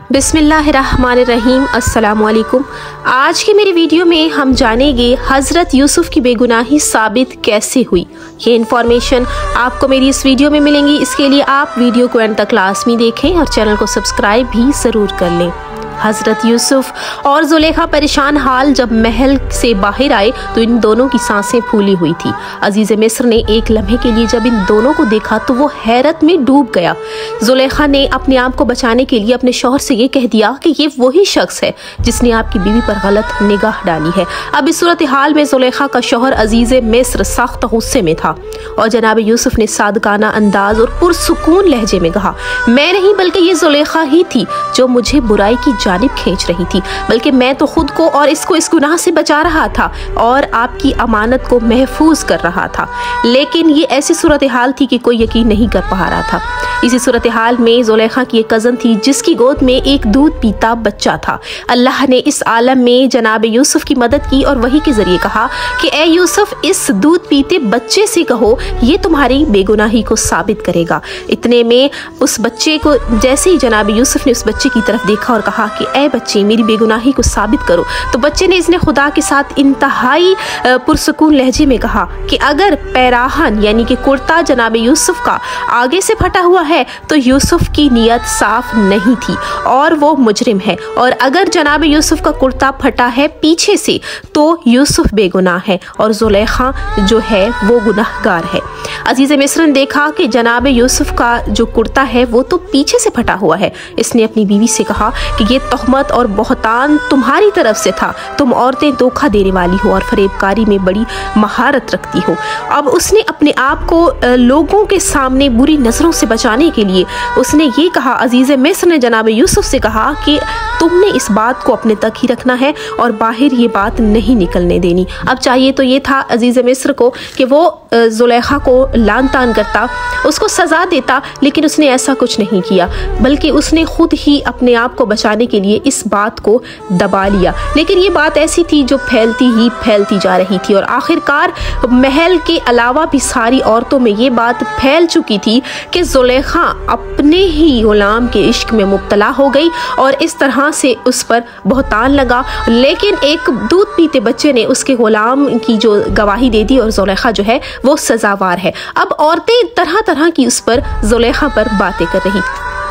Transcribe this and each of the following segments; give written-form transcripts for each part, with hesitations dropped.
बिस्मिल्लाहिर्रहमानिर्रहीम। अस्सलामुअलैकुम। आज की मेरी वीडियो में हम जानेंगे हज़रत यूसुफ की बेगुनाही साबित कैसे हुई। ये इन्फॉर्मेशन आपको मेरी इस वीडियो में मिलेंगी। इसके लिए आप वीडियो को एंड तक लाज़मी देखें और चैनल को सब्सक्राइब भी ज़रूर कर लें। हज़रत यूसुफ और जुलेखा परेशान हाल जब महल से बाहर आए तो इन दोनों की सांसें फूली हुई थी। अजीज़ मिस्र ने एक लम्हे के लिए जब इन दोनों को देखा तो वो हैरत में डूब गया। जुलेखा ने अपने आप को बचाने के लिए अपने शौहर से ये कह दिया कि ये वही शख्स है जिसने आपकी बीवी पर गलत निगाह डाली है। अब इस सूरत हाल में जुलेखा का शौहर अजीज़ मिस्र सख्त गुस्से में था और जनाब यूसुफ ने सादगाना अंदाज और पुरसुकून लहजे में कहा, मैं नहीं बल्कि ये जुलेखा ही थी जो मुझे बुराई की जानिब खींच रही थी, बल्कि मैं तो खुद को और इसको इस गुनाह से बचा रहा था और आपकी अमानत को महफूज कर रहा था। लेकिन ये ऐसी सूरत हाल थी कि कोई यकीन नहीं कर पा रहा था। इसी सूरत हाल में जुलेखा की एक कज़न थी जिसकी गोद में एक दूध पीता बच्चा था। अल्लाह ने इस आलम में जनाब यूसुफ की मदद की और वही के जरिए कहा कि ए यूसुफ, इस दूध पीते बच्चे से कहो ये तुम्हारी बेगुनाही को साबित करेगा। इतने में उस बच्चे को जैसे ही जनाब यूसुफ ने उस बच्चे की तरफ देखा और कहा कि ए बच्चे, मेरी बेगुनाही को साबित करो, तो बच्चे ने इसने खुदा के साथ इंतहाई पुरसुकून लहजे में कहा कि अगर पैराहन यानी कि कुर्ता जनाब यूसुफ का आगे से फटा हुआ है तो यूसुफ की नीयत साफ नहीं थी और वो मुजरिम है, और अगर जनाब यूसुफ का कुर्ता फटा है पीछे से तो यूसुफ बेगुनाह है और जुलेखा जो है वो गुनाहगार है। अजीज़ मिस्र ने देखा कि जनाब यूसुफ का जो कुर्ता है वो तो पीछे से फटा हुआ है। इसने अपनी बीवी से कहा कि ये तहमत और बहतान तुम्हारी तरफ से था, तुम औरतें धोखा देने वाली हो और फरेबकारी में बड़ी महारत रखती हो। अब उसने अपने आप को लोगों के सामने बुरी नज़रों से बचाने के लिए उसने ये कहा, अजीज़ मिस्र ने जनाब यूसुफ से कहा कि तुमने इस बात को अपने तक ही रखना है और बाहर ये बात नहीं निकलने देनी। अब चाहिए तो ये था अजीज़ मिस्र को कि वो जुलेखा को लान तान करता, उसको सज़ा देता, लेकिन उसने ऐसा कुछ नहीं किया, बल्कि उसने खुद ही अपने आप को बचाने के लिए इस बात को दबा लिया। लेकिन ये बात ऐसी थी जो फैलती जा रही थी और आखिरकार महल के अलावा भी सारी औरतों में ये बात फैल चुकी थी कि जुलेखा अपने ही गुलाम के इश्क में मुब्तला हो गई और इस तरह से उस पर बहतान लगा। लेकिन एक दूध पीते बच्चे ने उसके गुलाम की जो गवाही दे दी और जुलेखा जो है वो सजावार है। अब औरतें तरह तरह की उस पर जुलेखा पर बातें कर रही।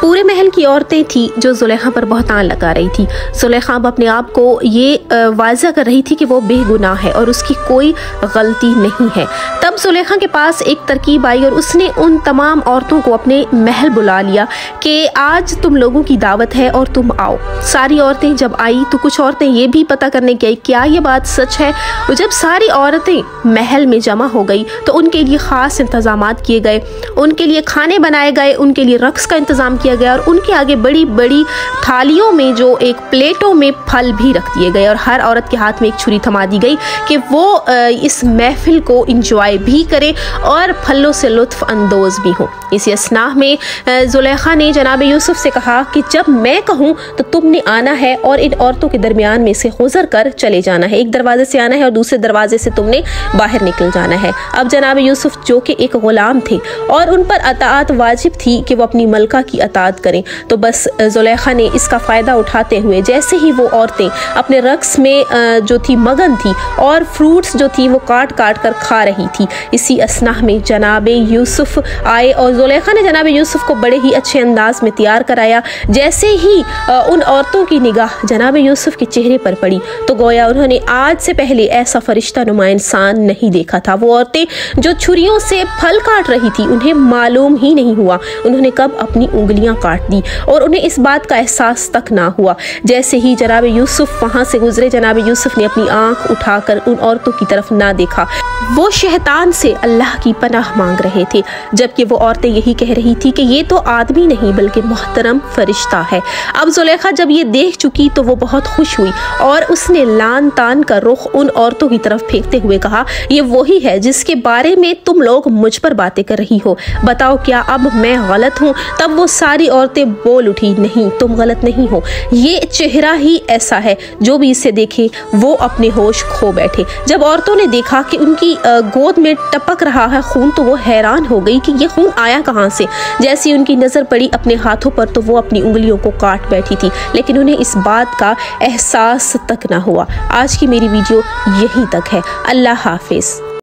पूरे महल की औरतें थी जो जुलेखा पर बहतान लगा रही थी। जुलेखा अब अपने आप को ये वाज़ा कर रही थी कि वो बेगुनाह है और उसकी कोई गलती नहीं है। तब जुलेखा के पास एक तरकीब आई और उसने उन तमाम औरतों को अपने महल बुला लिया कि आज तुम लोगों की दावत है और तुम आओ। सारी औरतें जब आई तो कुछ औरतें ये भी पता करने की आई क्या ये बात सच है। जब सारी औरतें महल में जमा हो गई तो उनके लिए ख़ास इंतज़ामात किए गए, उनके लिए खाने बनाए गए, उनके लिए रक़्स का इंतज़ाम किया गया और उनके आगे बड़ी बड़ी थालियों में जो एक प्लेटों में फल भी रख दिए गए और हर औरत के हाथ में एक छुरी थमा दी गई कि वो इस महफिल को इंजॉय भी करे और फलों से लुत्फ अंदोज भी हो। इसी असनाह में जुलेखा ने जनाब यूसुफ से कहा कि जब मैं कहूँ तो तुमने आना है और इन औरतों के दरमियान में से गुजर कर चले जाना है। एक दरवाजे से आना है और दूसरे दरवाजे से तुमने बाहर निकल जाना है। अब जनाब यूसुफ जो कि एक गुलाम थे और उन पर अताअत वाजिब थी कि वो अपनी मलका की अताअत करें, तो बस जुलेखा ने इसका फ़ायदा उठाते हुए जैसे ही वो औरतें अपने रक़्स में जो थी मगन थी और फ्रूट्स जो थी वो काट काट कर खा रही थी, इसी असनाह में जनाब यूसुफ आए और जुलेखा ने जनाब यूसुफ को बड़े ही अच्छे अंदाज में तैयार कराया। जैसे ही उन औरतों की निगाह जनाब यूसुफ के चेहरे पर पड़ी तो गोया उन्होंने आज से पहले ऐसा फरिश्ता नुमा इंसान नहीं देखा था। वो औरतें जो छुरियों से फल काट रही थी उन्हें मालूम ही नहीं हुआ उन्होंने कब अपनी उंगलियां काट दी और उन्हें इस बात का एहसास तक ना हुआ। जैसे ही जनाब यूसुफ वहाँ से गुजरे, जनाब यूसुफ ने अपनी आंख उठाकर उन औरतों की तरफ ना देखा। वो शैतान से अल्लाह की पनाह मांग रहे थे, जबकि वो औरतें यही कह रही थी कि ये तो आदमी नहीं बल्कि मोहतरम फरिश्ता है। अब जुलेखा जब ये देख चुकी तो वो बहुत खुश हुई और उसने लान तान का रुख उन औरतों की तरफ फेंकते हुए कहा, ये वही है जिसके बारे में तुम लोग मुझ पर बातें कर रही हो, बताओ क्या अब मैं गलत हूँ। तब वो सारी सारी औरतें बोल उठी, नहीं तुम गलत नहीं हो, ये चेहरा ही ऐसा है, जो भी इसे देखे वो अपने होश खो बैठे। जब औरतों ने देखा कि उनकी गोद में टपक रहा है खून तो वो हैरान हो गई कि ये खून आया कहाँ से। जैसी उनकी नज़र पड़ी अपने हाथों पर तो वो अपनी उंगलियों को काट बैठी थी, लेकिन उन्हें इस बात का एहसास तक ना हुआ। आज की मेरी वीडियो यहीं तक है। अल्लाह हाफिज़।